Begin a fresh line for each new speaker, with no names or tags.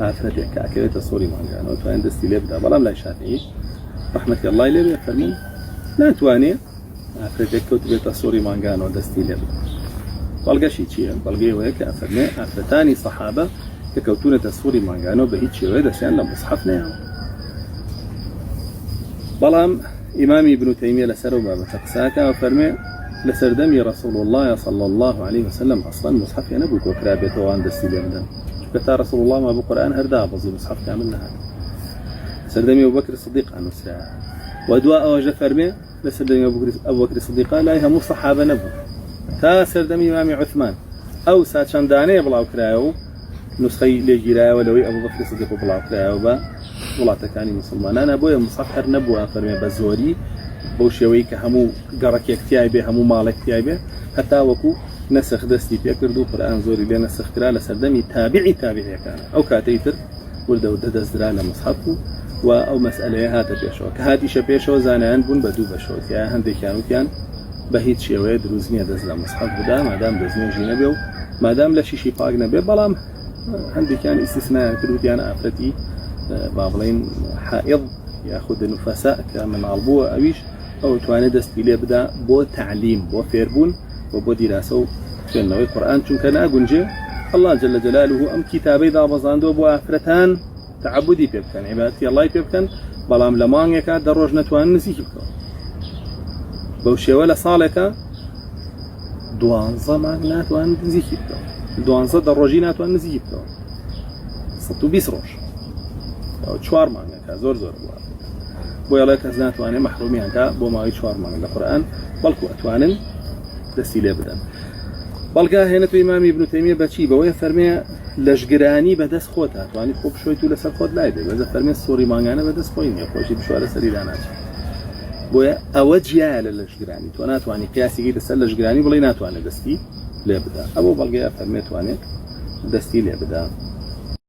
ئافرەتێک کە ئەکەوێتە سۆری مانگانەوە توانێت دەستی لێ بدا. بەڵام لای شافعی ڕەحمەتی ئەڵڵای لێ بێ فەرموون ناتوانێت ئافرەتێک کەوت بێتە سۆری مانگانەوە دەستی لێ بدا. بەڵگەشی چییە؟ بەڵگەی ئەوەیە کە ئەفەرمێ ئافرەتانی سەحابە کە کەوتونەتە سۆری مانگانەوە بە هیچ شێوەیە دەستیان لە موسحەف نەیەوە. بەڵام ئیمامی ابن تەیمیە لەسەر ئەو بابەتە قساکە فەرمێ لە سەردەمی رسول الله صلى الله عليه وسلم أصلا مصحف نەبوو کۆ کرابێتەوە وان دەستی لێ بدەن. چونکە تا رسول الله ما بقرآن هەردا بەزی مصحف کامل نەهات. سەردەمی ئەبوبەکر سدیق نووسرا و دوا ئەوەژە فەرمێ لە سەردەمی ئەبوبەکر سدیق لای هەموو سەحابە نەبوو تا سەردەمی ئیمامی عوثمان ئەو سا چەندانەیە بڵاو کرایەوە و نسخەی لێگیرایەوە لەوەی ئەبوبەکر سدیق بڵاو کرایەوە بە وڵاتەکانی مسلمانانە بۆیە مصحف هەر نەبووە فەرمێ بە زۆری بەو شێوەیە کە هەموو گەڕەکێک تیای بێ هەموو ماڵێک تیای بێ هەتا وەکو نەسخ دەستی پێ کرد و قورئان زۆری لێ نەسخ کرا لە سەردەمی تابعی تابعیەکانە. ئەو کاتەی تر وردە و دەدەسترا لە مصحف و ئەو مەسئلەیە هاتە پێشەوە کە هاتیشە پێشەوە زانایان بوون بە دوو بەشەوە تیایە هەندێکیان وتیان بە هیچ شێوەیە دروست نییە دەست لە مصحف بدا مادام دەستنێژی نەبێ و مادام لە شیشی پاک نەبێ. بەڵام هەندێکیان ئیستیسنایان کردوتیان ئافرەتی با بڵێن حائض یاخود نفەسا کە مناڵ بووە ئەویش ئەو توانێت دەستی لێ بدا بۆ تعلیم بۆ فێربوون و بۆ دیراسە و خوێندنەوەی قورئان چونکە ناگونجێ الله جل جلاله ئەم کتابەی دابەزاندووە بۆ ئافرەتان تعبدی پێ بکەن عیبادەتی ئەڵڵای پێ بکەن بەڵام لە مانگێکە دە ڕۆژ نەتوانن نزیکی بکەون بەو شێوە لە ساڵێکە 12 مانگ ناتوانن نزیکی بکەون 12 دە ڕۆژی ناتوانن نزیکی بکەون 120 ڕۆژ 4 مانگەکە زۆر بووە بۆ یاڵێ کەس ناتوانێت مەحرومیانکە بۆ ماوەی 4 مانگ لە قورئان بەڵکو ئەتوانن دەستی لێ بدەن. بەڵگا هێنێت و ئیمامی ابن تەیمیە بەچی بەوەیە فەرمێ لەشگرانی بەدەست خۆت توانی خۆ بشۆیت و لەسەر خۆت لای بێت بەزە فەرمێ سۆری مانگانە بەدەست خۆی نییە خۆشی بشوارە سەری داناچێت بۆیە ئەوە جیایە لە لەشگرانی تۆ ناتوانانی قیاسێکی لەسەر لەشگرانی بڵێ ناتوانێت دەستی لێ بدا. ئەوە بەڵگەیە فەرمێ توانێت دەستی لێ بدا.